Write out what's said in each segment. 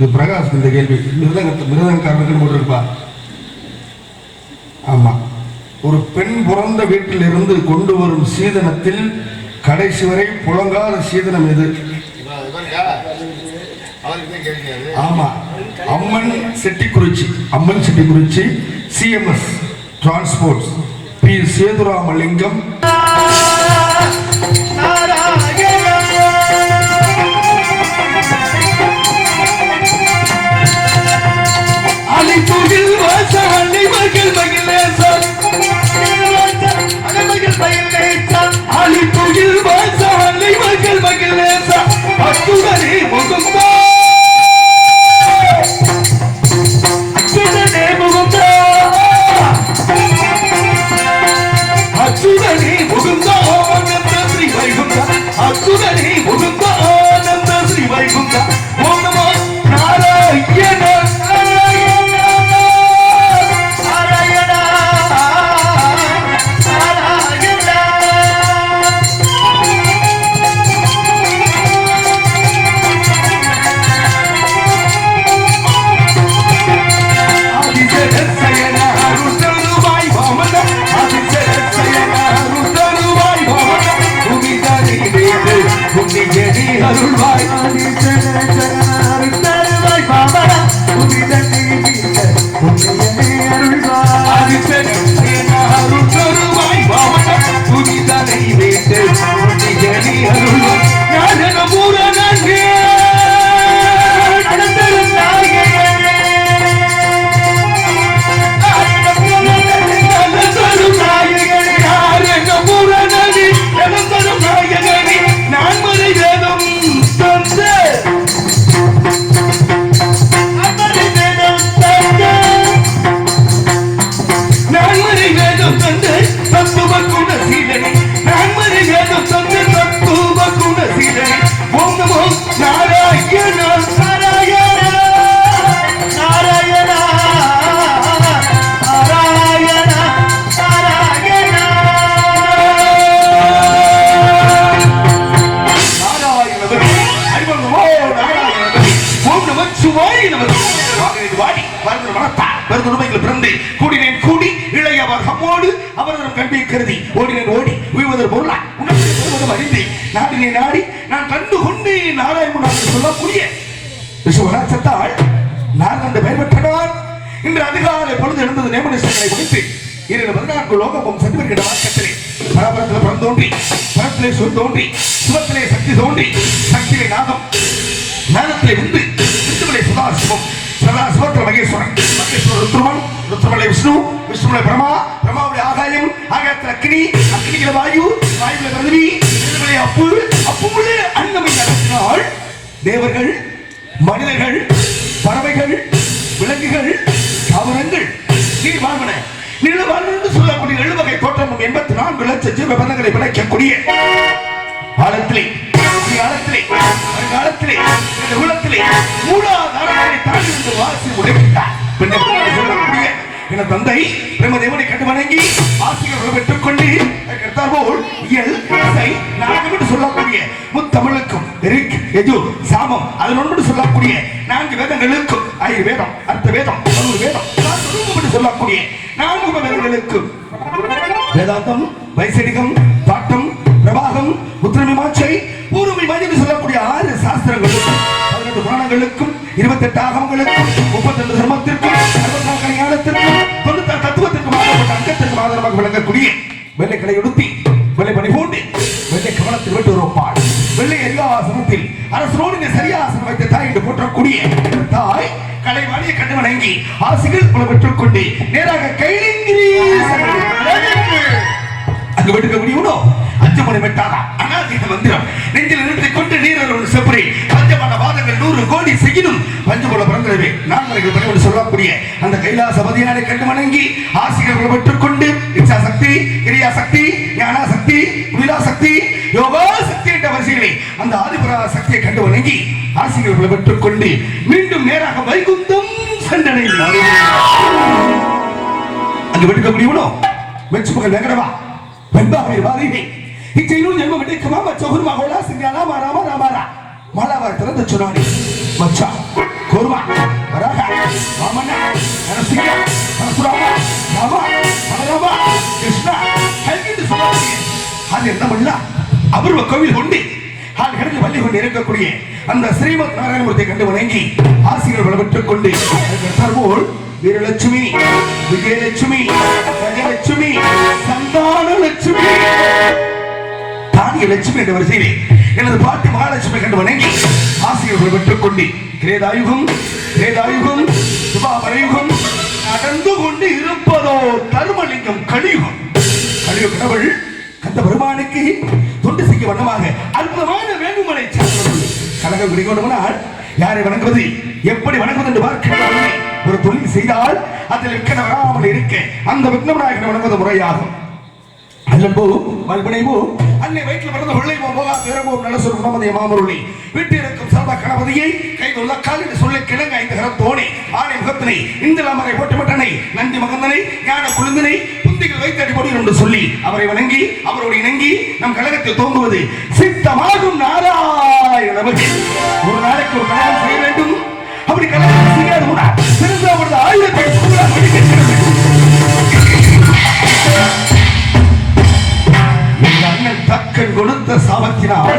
இது பிரகாஷ் இந்த கேள்வி மிருதங்காரர்கள் போட்டிருப்பா. ஆமா, ஒரு பெண் பிறந்த வீட்டில் இருந்து கொண்டு வரும் சீதனத்தில் கடைசி வரை புழங்காத சீதனம் எது? ஆமா, Amman Chettikurichi CMS transports P Sethuramalingam. இன்று அதிகாலை பொழுது எழுந்தது நேமனிஷ்டங்களை முடித்து 14 லோகமும் சந்திருக்கிற வாக்கத்திலே பரபரத்தில் பரம் தோன்றி பரத்திலே சொல் தோன்றி சிவத்திலே சக்தி தோன்றி சக்தியிலே நாகம் நாகத்திலே விந்து விந்துவிலே சதாசிவம் சதாசிவத்தில் மகேஸ்வரன் ருத்ரமன் ருத்ரமலை விஷ்ணு விஷ்ணுவிலே பிரமா பிரமாவுடைய ஆகாயம் ஆகாயத்தில் அக்னி அக்னியில வாயு வாயுவில பிருதிவி பிருதிவிலே அப்பு அப்புவிலே அன்னமை நடத்தினால் தேவர்கள் மனிதர்கள் பறவைகள் விலங்குகள் தாவரங்கள் நீர் வாழ்வன நிலவாழ்வு என்று சொல்லக்கூடிய 7 வகை தோற்றமும் 84 லட்சம் ஜீவ பந்தங்களை விளைக்கக்கூடிய காலத்திலே வருங்காலத்திலே இந்த உலகத்திலே மூலாதாரங்களை தாண்டி வந்து வாசி உடைக்கின்றார். சொல்லக்கூடிய என தந்தை பிரம்மதேவனை கண்டு வணங்கி ஆசிரியர்கள் பெற்றுக் கொண்டு போல் இயல் இசை நாகம் என்று சொல்லக்கூடிய முத்தமிழுக்கும் ரிக் யஜு சாமம் அதனொன்று சொல்லக்கூடிய 4 வேதங்களுக்கும் ஆயுர்வேதம் அர்த்த வேதம் வேதம் என்று சொல்லக்கூடிய 4 வேதங்களுக்கும் வேதாந்தம் வைசரிகம் பாட்டம் பிரபாகம் உத்திரமீமாச்சை பூர்வமீமாச்சை என்று சொல்லக்கூடிய 6 சாஸ்திரங்களுக்கும் 18 புராணங்களுக்கும் 28 ஆகமங்களுக்கும் 32 தர்மத்திற்கும் 64 ஞானத்திற்கும் 96 தத்துவத்திற்கும் ஆதரப்பட்ட அங்கத்திற்கும் ஆதரவாக விளங்கக்கூடிய வெள்ளை கடை உடுத்தி வெள்ளை பணி பூண்டு வெள்ளை கவனத்தில் விட்டு வருவாள் வெள்ளை அரியாசனத்தில் அரசனோடு சரியாசனம் வைத்த தாய் என்று போற்றக்கூடிய தாய் கலைவாணியை கண்டு வணங்கி ஆசிகள் பல பெற்றுக் கொண்டு நேராக கைலிங்கிரி அங்கு வெட்டுக்க முடியுமோ 5 மணி மெட்டாரா அநாதீத மந்திரம் நெஞ்சில் நிறுத்திக் கொண்டு நீரருள் செப்பரி பஞ்சமான வாதங்கள் 100 கோடி செய்யணும் பஞ்சபோல பிறந்தவே 4 பணியோடு சொல்லக்கூடிய அந்த கைலாசபதியானை கண்டு வணங்கி ஆசிரியர்கள் பெற்றுக் கொண்டு இச்சா சக்தி கிரியா சக்தி ஞானா சக்தி விலா சக்தி யோகா சக்தி என்ற வரிசைகளை அந்த ஆதிபரா சக்தியை கண்டு வணங்கி ஆசிரியர்கள் பெற்றுக் கொண்டு மீண்டும் நேராக வைகுந்தம் சென்றனை அங்கு வெட்டுக்க முடியுமோ வெச்சு புகழ் வேங்கடவா வெண்பாவை வாரினை இச்சையிலும் ஜென்மம் எடுக்குமா மச்சகுருமா கோலா சிங்காலா மாராமா ராமாரா மாலாவார் திறந்து சொன்னாடி மச்சா கூர்மா வராக வாமன நரசிங்க பரசுராம ராம பலராம கிருஷ்ணா ஹல்கிட்டு சொல்லுவாங்க. அது என்ன பண்ணல அபூர்வ கோவில் கொண்டு ஆள் கடலில் வள்ளி கொண்டு இருக்கக்கூடிய அந்த ஸ்ரீமத் நாராயணமூர்த்தியை கண்டு வணங்கி ஆசிரியர் வளப்பட்டுக் கொண்டு போல் வீரலட்சுமி விஜயலட்சுமி கஜலட்சுமி சந்தான லட்சுமி தானிய லட்சுமி என்ற வரிசையிலே எனது பாட்டி மகாலட்சுமி கண்டு வணங்கி ஆசிரியர்கள் பெற்றுக் கொண்டு கிரேதாயுகம் கிரேதாயுகம் சுபாபரயுகம் நடந்து கொண்டு இருப்பதோ தர்மலிங்கம் கலியுகம். கலியுக கடவுள் கந்த பெருமானுக்கு தொண்டு செய்ய வண்ணமாக அற்புதமான வேண்டுமனை கழகம் குடிக்கொண்டுனால் யாரை வணங்குவது எப்படி வணங்குவது என்று பார்க்கின்ற ஒரு தொழில் செய்தால் அதில் விக்கன வராமல் இருக்க அந்த விக்னநாயகனை வணங்குவது முறையாகும். அல்லன்போ மல்பனைவோ அன்னை வயிற்றில் பிறந்த உள்ளைவோம் போகா பிறவோம் நலசுர குணமதிய மாமருளி வீட்டு இருக்கும் சர்வ கணபதியை கைதுள்ள கால் என்று சொல்லி கிழங்கு ஐந்து கரத்தோனே ஆணை முகத்தினை இந்திலாமரை போட்டுமட்டனை நந்தி மகந்தனை ஞான குழுந்தினை புந்திகள் வைத்தடி முடியும் என்று சொல்லி அவரை வணங்கி அவரோடு இணங்கி நம் கழகத்தில் தோங்குவது சித்தமாகும் நாராயண நமக்கு. ஒரு நாளைக்கு ஒரு கழகம் செய்ய வேண்டும். அப்படி கழகம் செய்யாது கூட சிறந்த அவரது ஆயுதத்தை படிக்கிறது. தக்கன் கொடுத்த சாபத்தினால்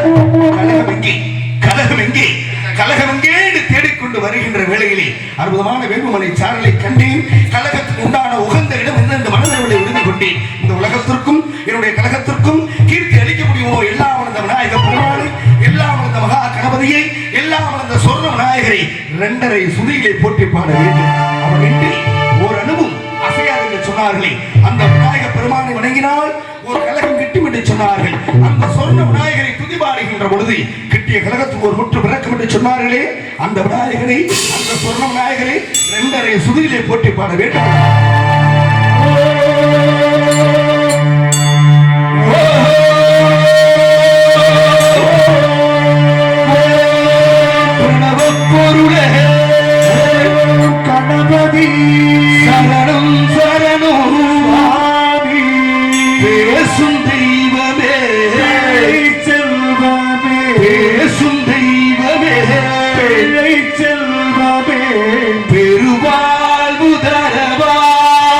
கலகம் எங்கே தேடிக்கொண்டு வருகின்ற வேளையிலே அற்புதமான வேலுமலை சாரலை கண்டேன். கழகத்துக்கு உண்டான உகந்த இடம் எந்த மனதளவில் இருந்து கொண்டேன். இந்த உலகத்திற்கும் என்னுடைய கழகத்திற்கும் கீர்த்தி அளிக்க முடியுமோ எல்லாம் வளர்ந்த விநாயக பெருமாளை, எல்லாம் வளர்ந்த மகா கணபதியை, எல்லாம் வளர்ந்த சொர்ண விநாயகரை 2.5 சுதிகளை போற்றி பாட வேண்டும். அவர் இன்றி ஒரு அணுவும் அசையாது என்று சொன்னார்களே, அந்த விநாயக பெருமானை வணங்கினால் ஒரு கழகம் கிட்டும் என்று சொன்னார்கள். அந்த சொர்ண விநாயகரை துதிபாடுகின்ற பொழுது கிட்டிய கழகத்துக்கு ஒரு முற்று பிறக்கும் என்று சொன்னார்களே, அந்த விநாயகரை அந்த சொர்ண விநாயகரை 2.5 சுதியிலே போட்டி பாட வேண்டும். கணபதி சரணம் சரணம் பேசும் தெய்வமே செல்வமே பேசும் தெய்வமே பிள்ளை செல்வமே பெருவாழ்வு தரவாய்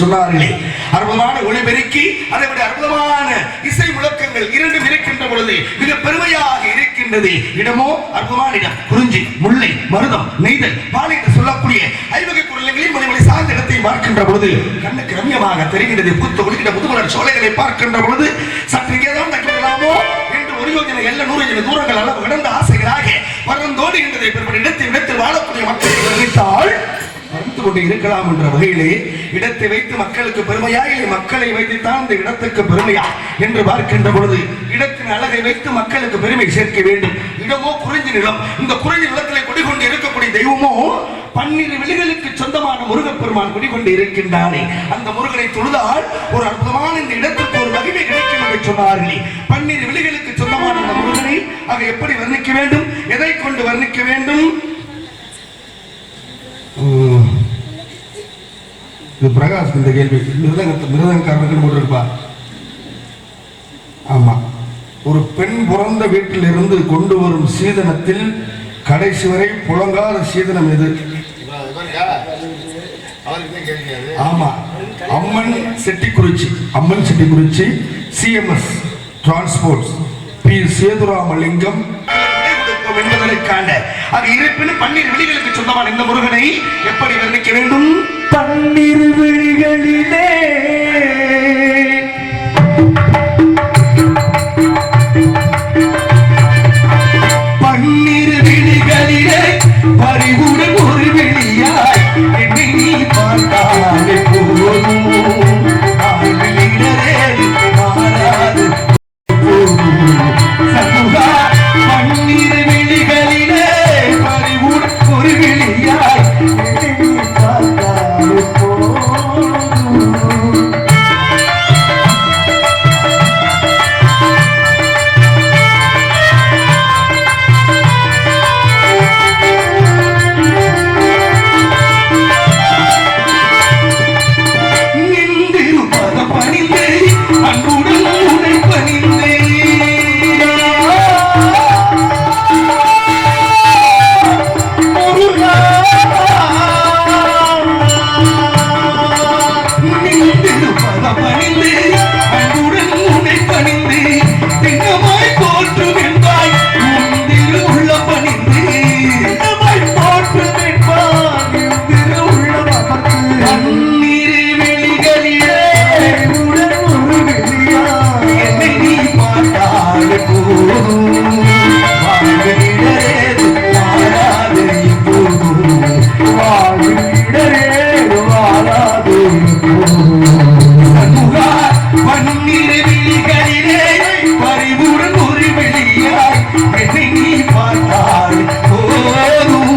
சொன்னார்களே, அற்புதமான ஒளிபெருக்கி அதை விட அற்புதமான இசை முழக்கங்கள் இரண்டும் இருக்கின்ற பொழுது மிக பெருமையாக இருக்கின்றது. இடமோ அற்புதமான இடம். குறிஞ்சி, முல்லை, மருதம், நெய்தல், பாலை என்று சொல்லக்கூடிய ஐவகை குரல்களில் மணிமணி சார்ந்த இடத்தை பார்க்கின்ற பொழுது கண்ணுக்கு ரம்யமாக தெரிகின்றது. பூத்து ஒழுகின்ற புதுமலர் சோலைகளை பார்க்கின்ற பொழுது சற்று இங்கேதான் தங்கிவிடலாமோ என்று ஒரு யோஜனை எல்ல 100 யோஜனை தூரங்கள் அளவு கடந்த ஆசைகளாக பறந்தோடுகின்றதை பெருமை இடத்தில் வாழக்கூடிய மக்களை வருவித்தால் மறந்து கொண்டு இருக்கலாம் என்ற வகையிலே இடத்தை வைத்து மக்களுக்கு பெருமையா இல்லை மக்களை வைத்துத்தான் இந்த இடத்துக்கு பெருமையா என்று பார்க்கின்ற பொழுது இடத்தின் அழகை வைத்து மக்களுக்கு பெருமை சேர்க்க வேண்டும். இடமோ குறிஞ்சி நிலம். இந்த குறிஞ்சி நிலத்திலே குடிகொண்டு இருக்கக்கூடிய தெய்வமோ 12 வெளிகளுக்கு சொந்தமான முருகப்பெருமான் குடிகொண்டு இருக்கின்றானே. அந்த முருகனை தொழுதால் ஒரு அற்புதமான இந்த இடத்துக்கு ஒரு மகிமை கிடைக்கும் என்று சொன்னார்களே. 12 வெளிகளுக்கு சொந்தமான அந்த முருகனை ஆக எப்படி வர்ணிக்க வேண்டும், எதை கொண்டு வர்ணிக்க வேண்டும்? இது பிரகாஷ் இந்த கேள்வி மிருதங்காரர்கள் போட்டிருப்பா. ஆமா, ஒரு பெண் பிறந்த வீட்டில் இருந்து கொண்டு வரும் சீதனத்தில் கடைசி வரை புழங்காத சீதனம் எது? ஆமா, Amman Chettikurichi CMS transports P Sethuramalingam என்பதற்கான அது இருப்பினும் 12 வெளிகளுக்கு சொந்தமான இந்த முருகனை எப்படி வர்ணிக்க வேண்டும்? 12 வெளிகளிலே பறிவுடன் ஒரு வெளியாய் என்னை நீ பார்த்தாலே போதும் மாறாது சமூகா 12 வெளிகளிலே பறிவுடன் ஒரு வெளியாய் என்னை நீ பார்த்தாலே போதும்.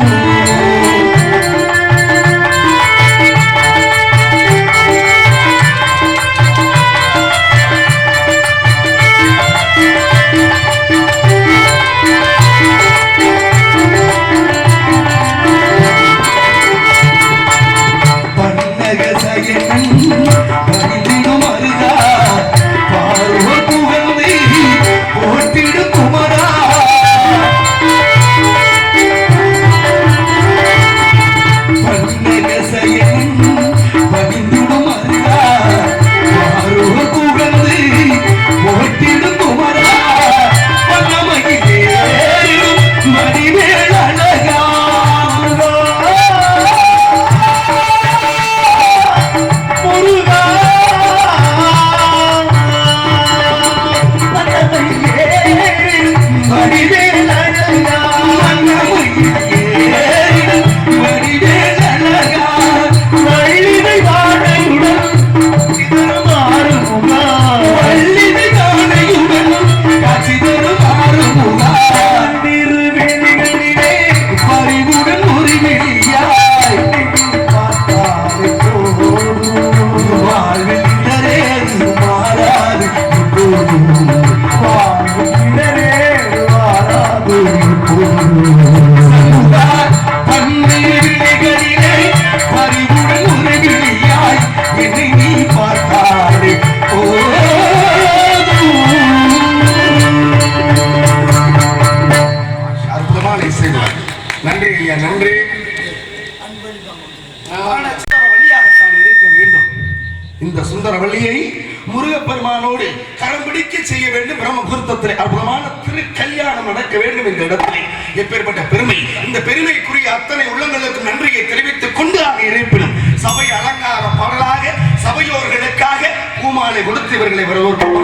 செய்ய வேண்டும். பிரம்ம முகூர்த்தத்தில் அற்புதமான திரு கல்யாணம் நடக்க வேண்டும். இந்த இடத்திலே எப்பேற்பட்ட பெருமை! இந்த பெருமைக்குரிய அத்தனை உள்ளங்களுக்கு நன்றியை தெரிவித்துக் கொண்டு இருப்பினும் சபை அலங்கார பாடலாக சபையோர்களுக்காக பூமாலை கொடுத்து இவர்களை வரவேற்போம்.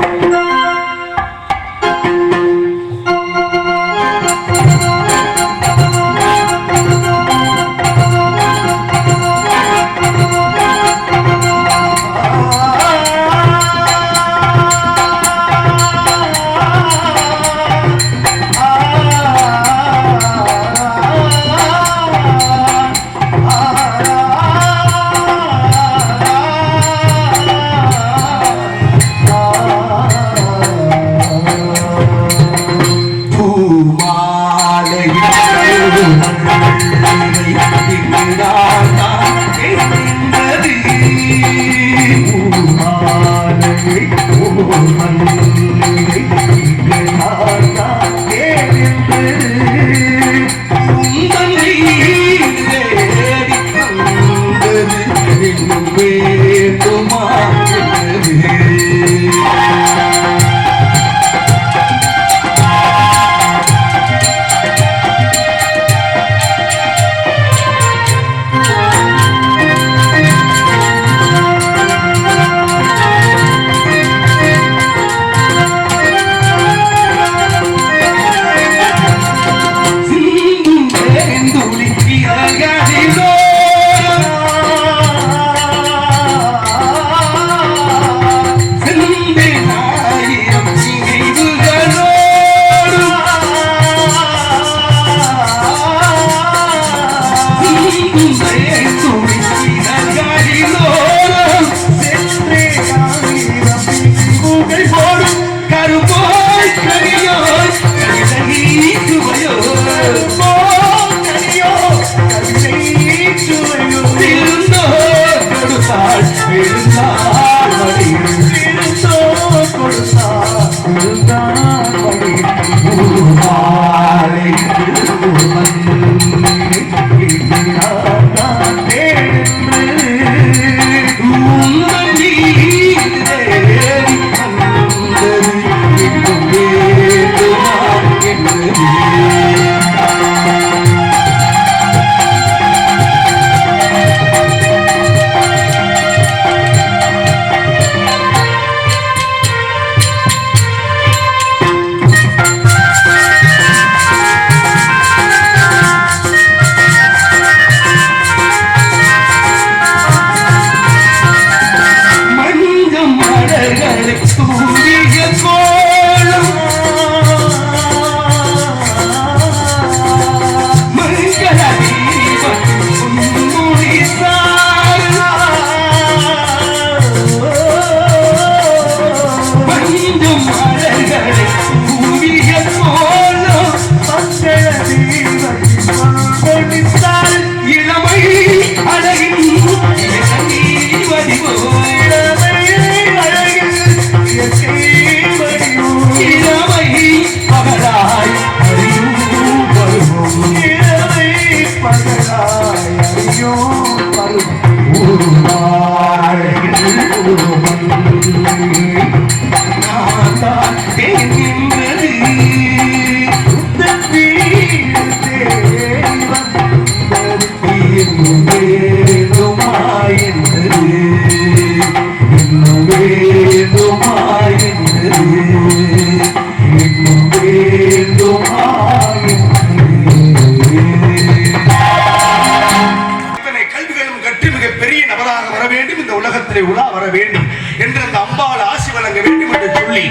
உலா வர வேண்டும் என்று அந்த அம்பாள் ஆசி வழங்க வேண்டும் என்று சொல்லி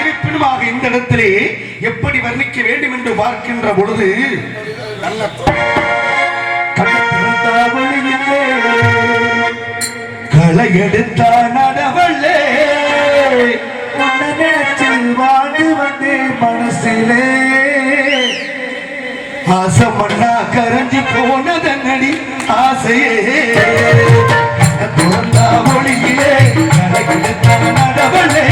இருப்பினுமாக இந்த இடத்திலே எப்படி வர்ணிக்க வேண்டும் என்று பார்க்கின்ற பொழுது நல்ல களை எடுத்த நடவள்ளே வாழ்ந்து வந்தே மனசிலே ஆசமண்ணா கரைஞ்சி போனதன்னடி ஆசையே ஒளியிலே கலையெடுத்த நடவளே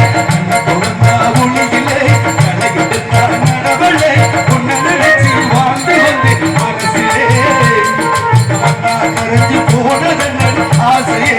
ஒளியிலே கலையெடுத்த நடவளே உன்னை நினைச்சு வாழ்ந்து வந்து மனசிலே கரைஞ்சி போனதன்னடி ஆசையே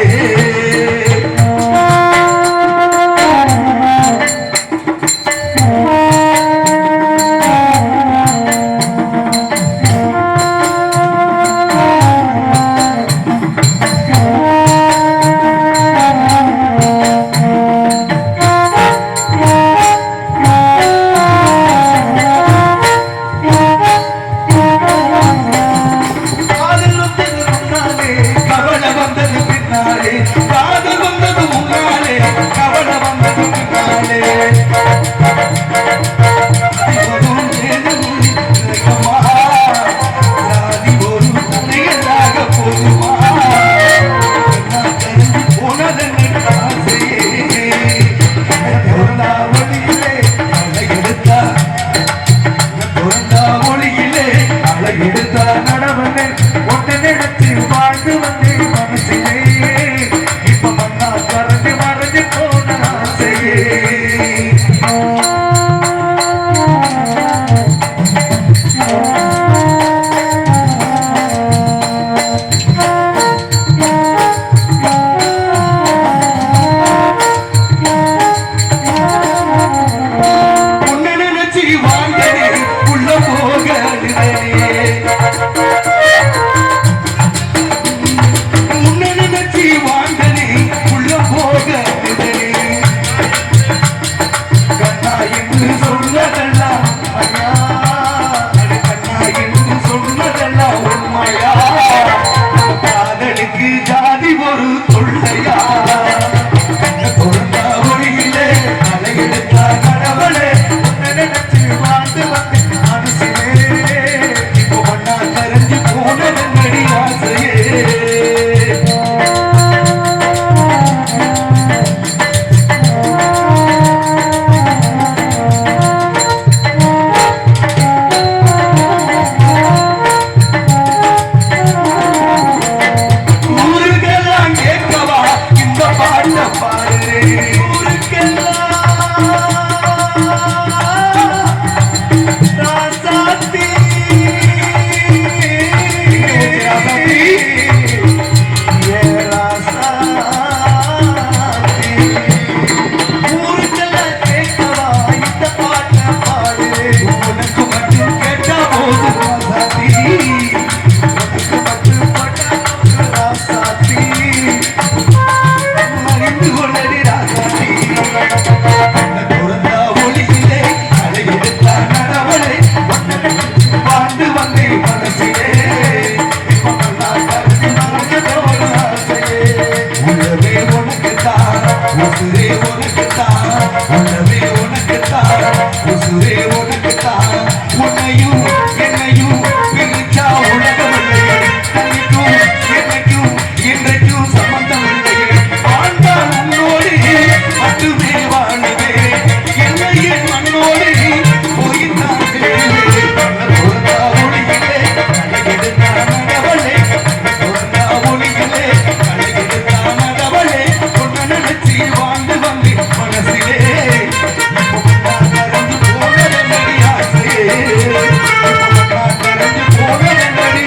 கரைஞ்சு போக வேண்டடி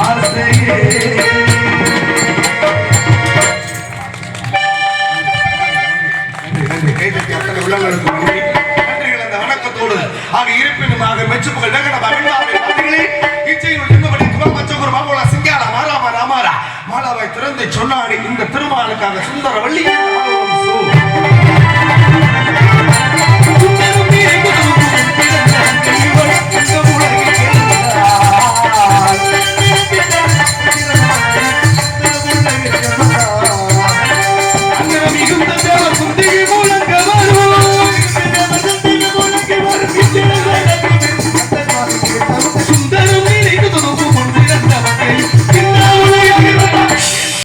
ஆசையே. உள்ளங்களுக்கு நன்றிகள் அந்த வணக்கத்தோடு ஆக இருப்பினுமாக மெச்சுப்புகள் வெங்கட மகிழ்வார்களே இச்சையில் இருந்தபடி துவமச்சகுரு மாமோலா சிங்காலா மாறாமா ராமாரா மாலாவை திறந்து சொன்னாடி இந்த திருமாலுக்காக சுந்தர வள்ளி